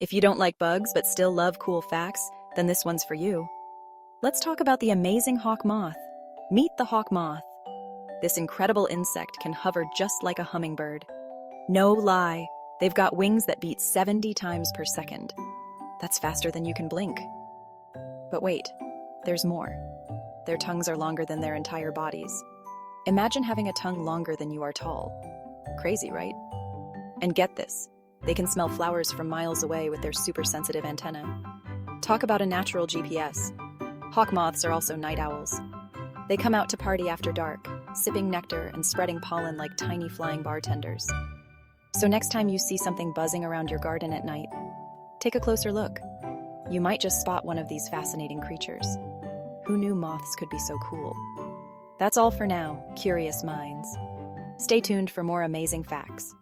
If you don't like bugs but still love cool facts, then this one's for you. Let's talk about the amazing hawk moth. Meet the hawk moth. This incredible insect can hover just like a hummingbird. No lie, they've got wings that beat 70 times per second. That's faster than you can blink. But wait, there's more. Their tongues are longer than their entire bodies. Imagine having a tongue longer than you are tall. Crazy, right? And get this, they can smell flowers from miles away with their super sensitive antennae. Talk about a natural GPS. Hawk moths are also night owls. They come out to party after dark, sipping nectar and spreading pollen like tiny flying bartenders. So next time you see something buzzing around your garden at night, take a closer look. You might just spot one of these fascinating creatures. Who knew moths could be so cool? That's all for now, curious minds. Stay tuned for more amazing facts.